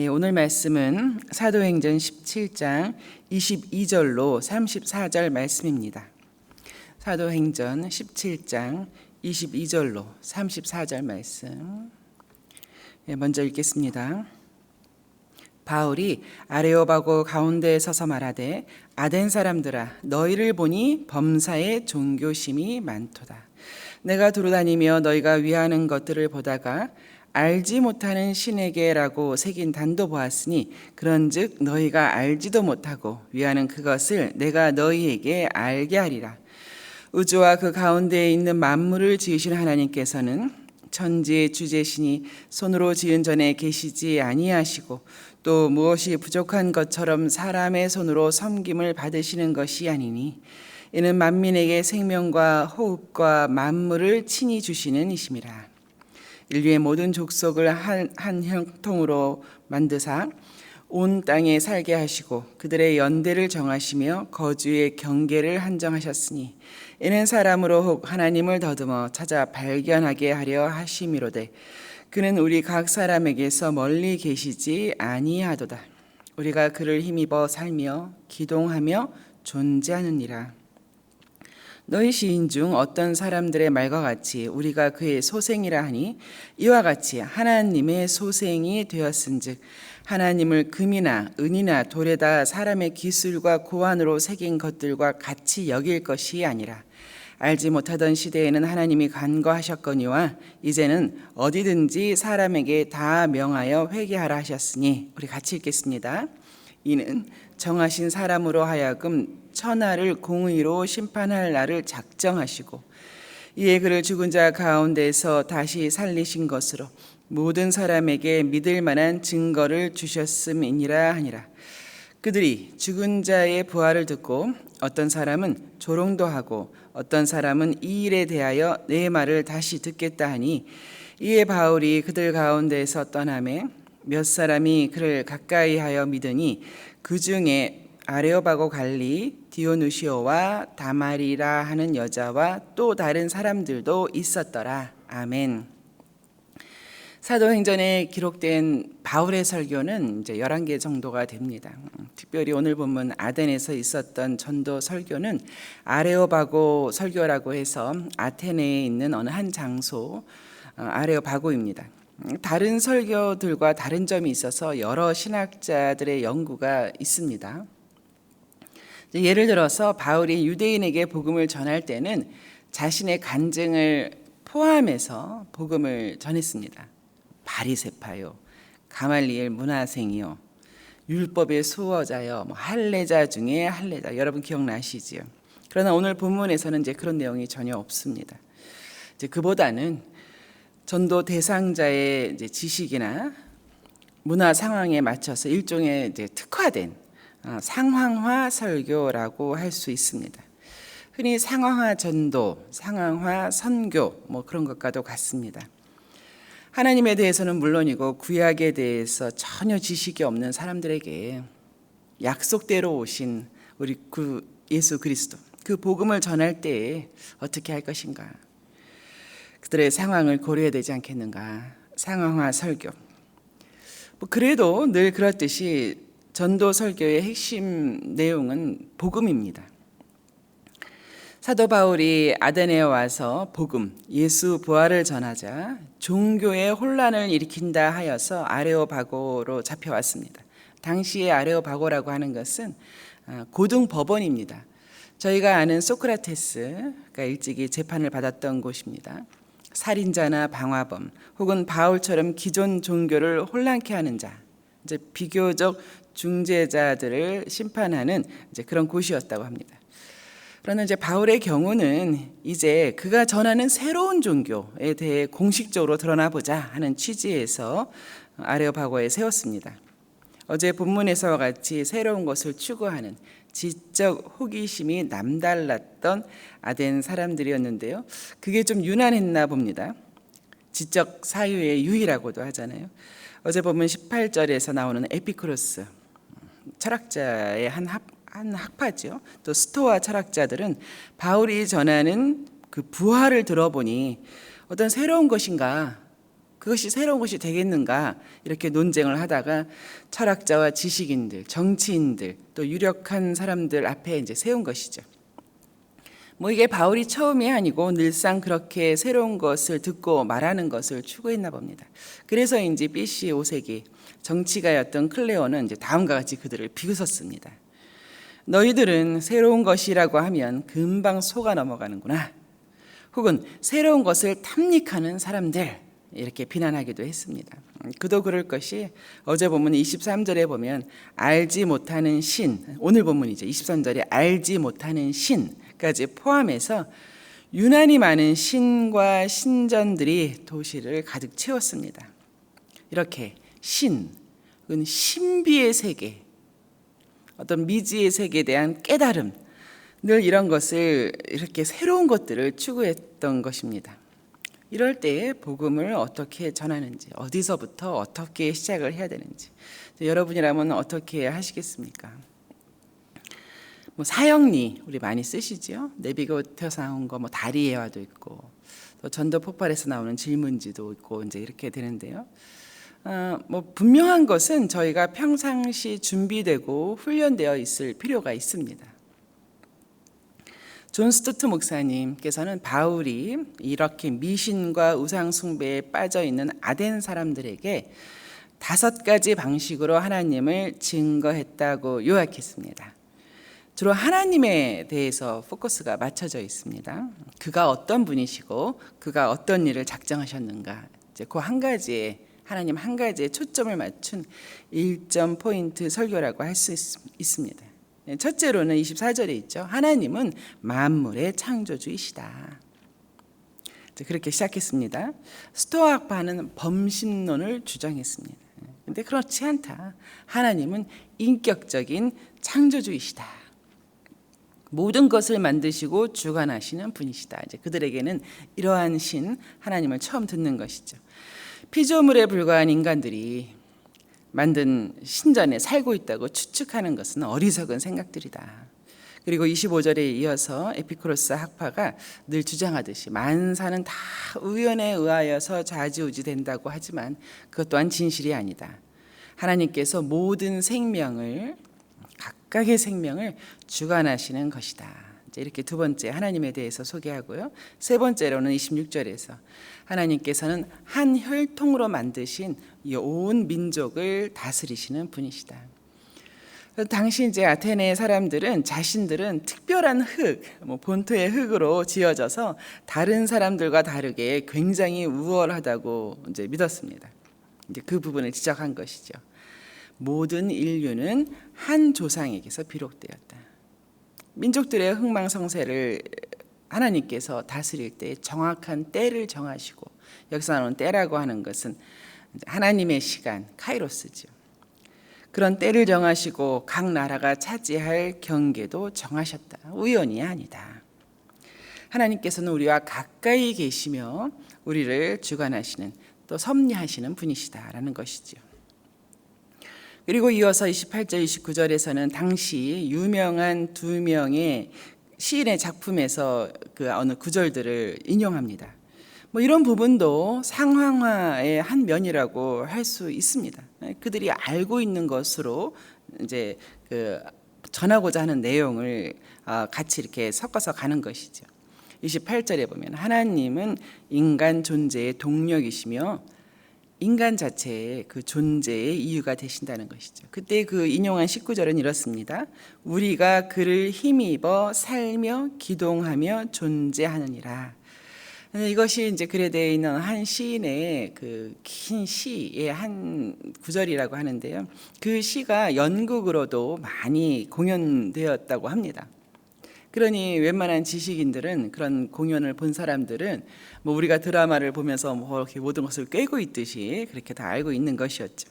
오늘 말씀은 사도행전 17장 22절로 34절 말씀입니다. 사도행전 17장 22절로 34절 말씀. 먼저 읽겠습니다. 바울이 아레오바고 가운데에 서서 말하되 아덴 사람들아 너희를 보니 범사에 종교심이 많도다. 내가 두루다니며 너희가 위하는 것들을 보다가 알지 못하는 신에게라고 새긴 단도 보았으니 그런즉 너희가 알지도 못하고 위하는 그것을 내가 너희에게 알게 하리라. 우주와 그 가운데에 있는 만물을 지으신 하나님께서는 천지의 주제시니 손으로 지은 전에 계시지 아니하시고 또 무엇이 부족한 것처럼 사람의 손으로 섬김을 받으시는 것이 아니니 이는 만민에게 생명과 호흡과 만물을 친히 주시는 이심이라. 인류의 모든 족속을 한 형통으로 만드사 온 땅에 살게 하시고 그들의 연대를 정하시며 거주의 경계를 한정하셨으니 이는 사람으로 혹 하나님을 더듬어 찾아 발견하게 하려 하심이로되 그는 우리 각 사람에게서 멀리 계시지 아니하도다. 우리가 그를 힘입어 살며 기동하며 존재하느니라. 너희 시인 중 어떤 사람들의 말과 같이 우리가 그의 소생이라 하니 이와 같이 하나님의 소생이 되었은즉 하나님을 금이나 은이나 돌에다 사람의 기술과 고안으로 새긴 것들과 같이 여길 것이 아니라 알지 못하던 시대에는 하나님이 간과하셨거니와 이제는 어디든지 사람에게 다 명하여 회개하라 하셨으니 우리 같이 읽겠습니다. 이는 정하신 사람으로 하여금 천하를 공의로 심판할 날을 작정하시고 이에 그를 죽은 자 가운데서 다시 살리신 것으로 모든 사람에게 믿을 만한 증거를 주셨음이니라 하니라. 그들이 죽은 자의 부활을 듣고 어떤 사람은 조롱도 하고 어떤 사람은 이 일에 대하여 내 말을 다시 듣겠다 하니 이에 바울이 그들 가운데에서 떠나매 몇 사람이 그를 가까이 하여 믿으니 그 중에 아레오바고 갈리 디오누시오와 다마리라 하는 여자와 또 다른 사람들도 있었더라. 아멘. 사도행전에 기록된 바울의 설교는 이제 11개 정도가 됩니다. 특별히 오늘 보면 아덴에서 있었던 전도 설교는 아레오바고 설교라고 해서 아테네에 있는 어느 한 장소 아레오바고입니다. 다른 설교들과 다른 점이 있어서 여러 신학자들의 연구가 있습니다. 예를 들어서 바울이 유대인에게 복음을 전할 때는 자신의 간증을 포함해서 복음을 전했습니다. 바리새파요, 가말리엘 문화생이요, 율법의 수호자요, 할례자 중에 할례자, 여러분 기억나시지요? 그러나 오늘 본문에서는 이제 그런 내용이 전혀 없습니다. 이제 그보다는 전도 대상자의 이제 지식이나 문화 상황에 맞춰서 일종의 이제 특화된 상황화 설교라고 할 수 있습니다. 흔히 상황화 전도, 상황화 선교 그런 것과도 같습니다. 하나님에 대해서는 물론이고 구약에 대해서 전혀 지식이 없는 사람들에게 약속대로 오신 우리 구 예수 그리스도 그 복음을 전할 때에 어떻게 할 것인가? 그들의 상황을 고려해야 되지 않겠는가? 상황화 설교. 그래도 늘 그렇듯이 전도 설교의 핵심 내용은 복음입니다. 사도 바울이 아테네에 와서 복음, 예수 부활을 전하자 종교의 혼란을 일으킨다 하여서 아레오바고로 잡혀왔습니다. 당시의 아레오바고라고 하는 것은 고등법원입니다. 저희가 아는 소크라테스가 일찍이 재판을 받았던 곳입니다. 살인자나 방화범 혹은 바울처럼 기존 종교를 혼란케 하는 자, 이제 비교적 중재자들을 심판하는 이제 그런 곳이었다고 합니다. 그러나 이제 바울의 경우는 이제 그가 전하는 새로운 종교에 대해 공식적으로 드러나 보자 하는 취지에서 아레오바고에 세웠습니다. 어제 본문에서와 같이 새로운 것을 추구하는 지적 호기심이 남달랐던 아덴 사람들이었는데요. 그게 좀 유난했나 봅니다. 지적 사유의 유의라고도 하잖아요. 어제 보면 18절에서 나오는 에피쿠로스 철학자의 한 학파죠. 또 스토아 철학자들은 바울이 전하는 그 부활을 들어보니 어떤 새로운 것인가 그것이 새로운 것이 되겠는가 이렇게 논쟁을 하다가 철학자와 지식인들, 정치인들 또 유력한 사람들 앞에 이제 세운 것이죠. 뭐 이게 바울이 처음이 아니고 늘상 그렇게 새로운 것을 듣고 말하는 것을 추구했나 봅니다. 그래서인지 BC 5세기 정치가였던 클레오는 이제 다음과 같이 그들을 비웃었습니다. 너희들은 새로운 것이라고 하면 금방 속아 넘어가는구나. 혹은 새로운 것을 탐닉하는 사람들, 이렇게 비난하기도 했습니다. 그도 그럴 것이 어제 본문 23절에 보면 알지 못하는 신, 오늘 본문이죠. 23절에 알지 못하는 신까지 포함해서 유난히 많은 신과 신전들이 도시를 가득 채웠습니다. 이렇게 신, 신비의 세계, 어떤 미지의 세계에 대한 깨달음, 늘 이런 것을 이렇게 새로운 것들을 추구했던 것입니다. 이럴 때 복음을 어떻게 전하는지, 어디서부터 어떻게 시작을 해야 되는지, 여러분이라면 어떻게 하시겠습니까? 뭐 사형리 우리 많이 쓰시죠? 네비게이터에서 나온 거, 뭐 다리예화도 있고, 또 전도 폭발에서 나오는 질문지도 있고 이제 이렇게 되는데요. 뭐 분명한 것은 저희가 평상시 준비되고 훈련되어 있을 필요가 있습니다. 존 스투트 목사님께서는 바울이 이렇게 미신과 우상 숭배에 빠져 있는 아덴 사람들에게 5가지 방식으로 하나님을 증거했다고 요약했습니다. 주로 하나님에 대해서 포커스가 맞춰져 있습니다. 그가 어떤 분이시고 그가 어떤 일을 작정하셨는가, 이제 그 한 가지에 하나님 한 가지에 초점을 맞춘 1점 포인트 설교라고 할 수 있습니다. 첫째로는 24절에 있죠. 하나님은 만물의 창조주이시다. 그렇게 시작했습니다. 스토아파는 범신론을 주장했습니다. 그런데 그렇지 않다. 하나님은 인격적인 창조주이시다. 모든 것을 만드시고 주관하시는 분이시다. 이제 그들에게는 이러한 신 하나님을 처음 듣는 것이죠. 피조물에 불과한 인간들이 만든 신전에 살고 있다고 추측하는 것은 어리석은 생각들이다. 그리고 25절에 이어서 에피쿠로스 학파가 늘 주장하듯이 만사는 다 우연에 의하여서 좌지우지 된다고 하지만 그것 또한 진실이 아니다. 하나님께서 모든 생명을, 각각의 생명을 주관하시는 것이다. 이렇게 두 번째 하나님에 대해서 소개하고요. 세 번째로는 26절에서 하나님께서는 한 혈통으로 만드신 이 온 민족을 다스리시는 분이시다. 당시 이제 아테네 사람들은 자신들은 특별한 흙, 본토의 흙으로 지어져서 다른 사람들과 다르게 굉장히 우월하다고 이제 믿었습니다. 이제 그 부분을 지적한 것이죠. 모든 인류는 한 조상에게서 비롯되었다. 민족들의 흥망성쇠를 하나님께서 다스릴 때 정확한 때를 정하시고, 여기서 나오는 때라고 하는 것은 하나님의 시간, 카이로스죠. 그런 때를 정하시고 각 나라가 차지할 경계도 정하셨다. 우연이 아니다. 하나님께서는 우리와 가까이 계시며 우리를 주관하시는, 또 섭리하시는 분이시다라는 것이죠. 그리고 이어서 28절, 29절에서는 당시 유명한 2명의 시인의 작품에서 그 어느 구절들을 인용합니다. 뭐 이런 부분도 상황화의 한 면이라고 할 수 있습니다. 그들이 알고 있는 것으로 이제 그 전하고자 하는 내용을 같이 이렇게 섞어서 가는 것이죠. 28절에 보면 하나님은 인간 존재의 동력이시며 인간 자체의 그 존재의 이유가 되신다는 것이죠. 그때 그 인용한 19절은 이렇습니다. 우리가 그를 힘입어 살며 기동하며 존재하느니라. 이것이 이제 글에 되어 있는 한 시인의 그 긴 시의 한 구절이라고 하는데요. 그 시가 연극으로도 많이 공연되었다고 합니다. 그러니 웬만한 지식인들은, 그런 공연을 본 사람들은 뭐 우리가 드라마를 보면서 뭐 이렇게 모든 것을 꿰고 있듯이 그렇게 다 알고 있는 것이었죠.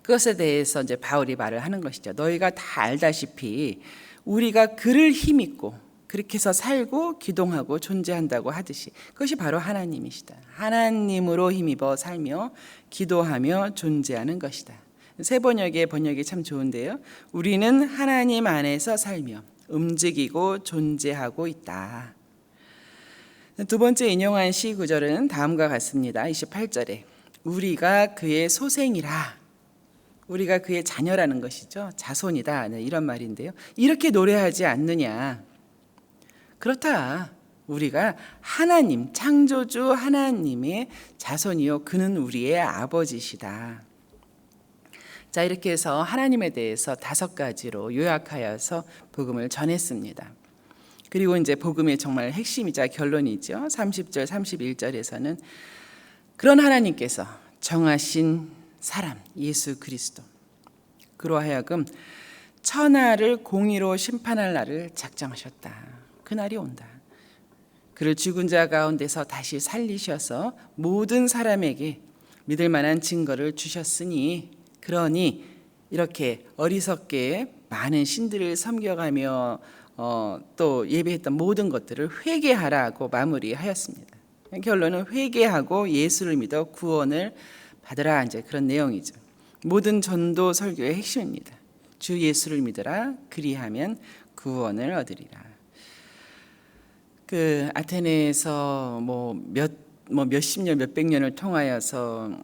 그것에 대해서 이제 바울이 말을 하는 것이죠. 너희가 다 알다시피 우리가 그를 힘입고 그렇게 해서 살고 기동하고 존재한다고 하듯이 그것이 바로 하나님이시다. 하나님으로 힘입어 살며 기도하며 존재하는 것이다. 새 번역의 번역이 참 좋은데요. 우리는 하나님 안에서 살며 움직이고 존재하고 있다. 두 번째 인용한 시 구절은 다음과 같습니다. 28절에 우리가 그의 소생이라, 우리가 그의 자녀라는 것이죠. 자손이다, 네, 이런 말인데요. 이렇게 노래하지 않느냐. 그렇다. 우리가 하나님, 창조주 하나님의 자손이요 그는 우리의 아버지시다. 자, 이렇게 해서 하나님에 대해서 5가지로 요약하여서 복음을 전했습니다. 그리고 이제 복음의 정말 핵심이자 결론이죠. 30절, 31절에서는 그런 하나님께서 정하신 사람 예수 그리스도, 그로 하여금 천하를 공의로 심판할 날을 작정하셨다. 그날이 온다. 그를 죽은 자 가운데서 다시 살리셔서 모든 사람에게 믿을 만한 증거를 주셨으니, 그러니 이렇게 어리석게 많은 신들을 섬겨가며 또 예배했던 모든 것들을 회개하라고 마무리하였습니다. 결론은 회개하고 예수를 믿어 구원을 받으라, 이제 그런 내용이죠. 모든 전도 설교의 핵심입니다. 주 예수를 믿으라, 그리하면 구원을 얻으리라. 그 아테네에서 몇십 년, 몇백 년을 통하여서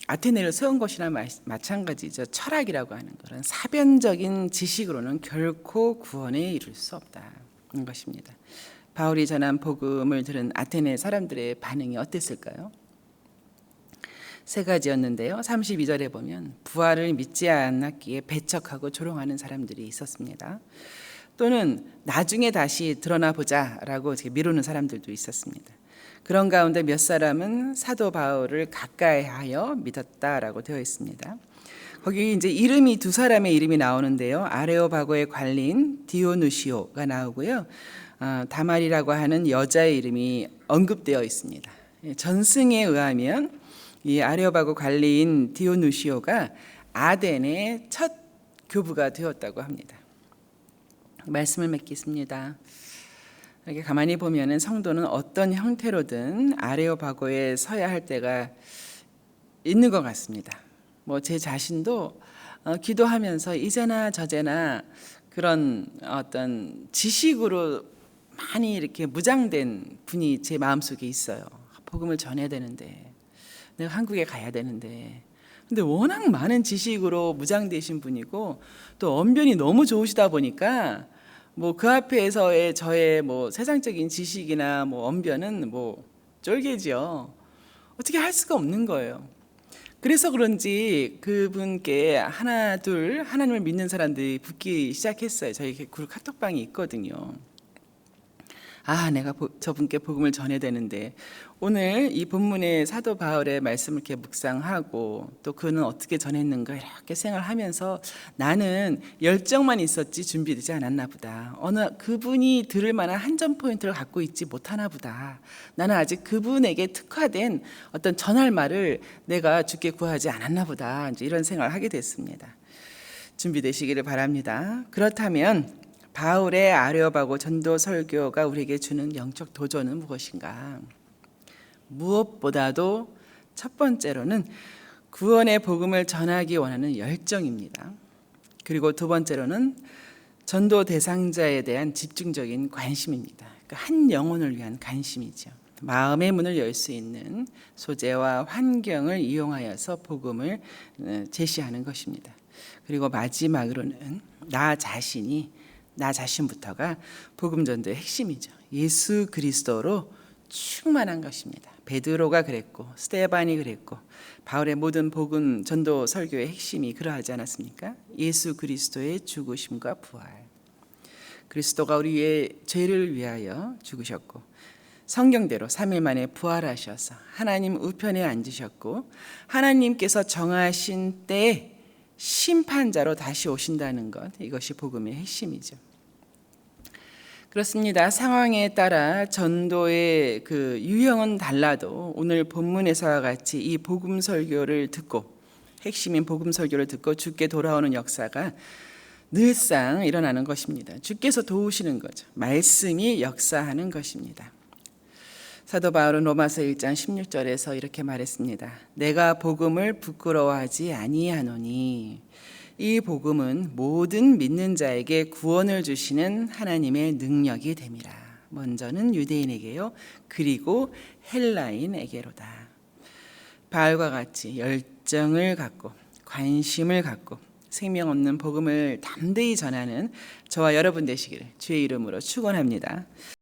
아테네를 세운 것이나 마찬가지죠. 철학이라고 하는 그런 사변적인 지식으로는 결코 구원에 이룰 수 없다는 것입니다. 바울이 전한 복음을 들은 아테네 사람들의 반응이 어땠을까요? 3가지였는데요. 32절에 보면 부활을 믿지 않았기에 배척하고 조롱하는 사람들이 있었습니다. 또는 나중에 다시 드러나 보자라고 미루는 사람들도 있었습니다. 그런 가운데 몇 사람은 사도 바울을 가까이하여 믿었다라고 되어 있습니다. 거기 이제 이름이 2사람의 이름이 나오는데요. 아레오바고의 관리인 디오누시오가 나오고요. 다말이라고 하는 여자의 이름이 언급되어 있습니다. 전승에 의하면 이 아레오바고 관리인 디오누시오가 아덴의 첫 교부가 되었다고 합니다. 말씀을 맺겠습니다. 이렇게 가만히 보면은 성도는 어떤 형태로든 아레오바고에 서야 할 때가 있는 것 같습니다. 제 자신도 기도하면서 이제나 저제나 그런 어떤 지식으로 많이 이렇게 무장된 분이 제 마음속에 있어요. 복음을 전해야 되는데, 내가 한국에 가야 되는데, 근데 워낙 많은 지식으로 무장되신 분이고 또 언변이 너무 좋으시다 보니까 그 앞에서의 저의 세상적인 지식이나 언변은 쫄개지요. 어떻게 할 수가 없는 거예요. 그래서 그런지 그분께 하나 둘 하나님을 믿는 사람들이 붙기 시작했어요. 저희 그룹 카톡방이 있거든요. 내가 저분께 복음을 전해야 되는데, 오늘 이 본문의 사도 바울의 말씀을 이렇게 묵상하고 또 그는 어떻게 전했는가 이렇게 생각하면서 나는 열정만 있었지 준비되지 않았나 보다. 그분이 들을 만한 한점 포인트를 갖고 있지 못하나 보다. 나는 아직 그분에게 특화된 어떤 전할 말을 내가 주께 구하지 않았나 보다. 이제 이런 생각을 하게 됐습니다. 준비되시기를 바랍니다. 그렇다면 바울의 아레오바고 전도 설교가 우리에게 주는 영적 도전은 무엇인가? 무엇보다도 첫 번째로는 구원의 복음을 전하기 원하는 열정입니다. 그리고 두 번째로는 전도 대상자에 대한 집중적인 관심입니다. 한 영혼을 위한 관심이죠. 마음의 문을 열 수 있는 소재와 환경을 이용하여서 복음을 제시하는 것입니다. 그리고 마지막으로는 나 자신부터가 복음 전도의 핵심이죠. 예수 그리스도로 충만한 것입니다. 베드로가 그랬고 스데반이 그랬고 바울의 모든 복음 전도 설교의 핵심이 그러하지 않았습니까? 예수 그리스도의 죽으심과 부활. 그리스도가 우리의 죄를 위하여 죽으셨고 성경대로 3일 만에 부활하셔서 하나님 우편에 앉으셨고 하나님께서 정하신 때에 심판자로 다시 오신다는 것, 이것이 복음의 핵심이죠. 그렇습니다. 상황에 따라 전도의 그 유형은 달라도 오늘 본문에서와 같이 이 복음 설교를 듣고, 핵심인 복음 설교를 듣고 주께 돌아오는 역사가 늘상 일어나는 것입니다. 주께서 도우시는 거죠. 말씀이 역사하는 것입니다. 사도 바울은 로마서 1장 16절에서 이렇게 말했습니다. 내가 복음을 부끄러워하지 아니하노니 이 복음은 모든 믿는 자에게 구원을 주시는 하나님의 능력이 됨이라. 먼저는 유대인에게요. 그리고 헬라인에게로다. 바울과 같이 열정을 갖고 관심을 갖고 생명 없는 복음을 담대히 전하는 저와 여러분 되시기를 주의 이름으로 축원합니다.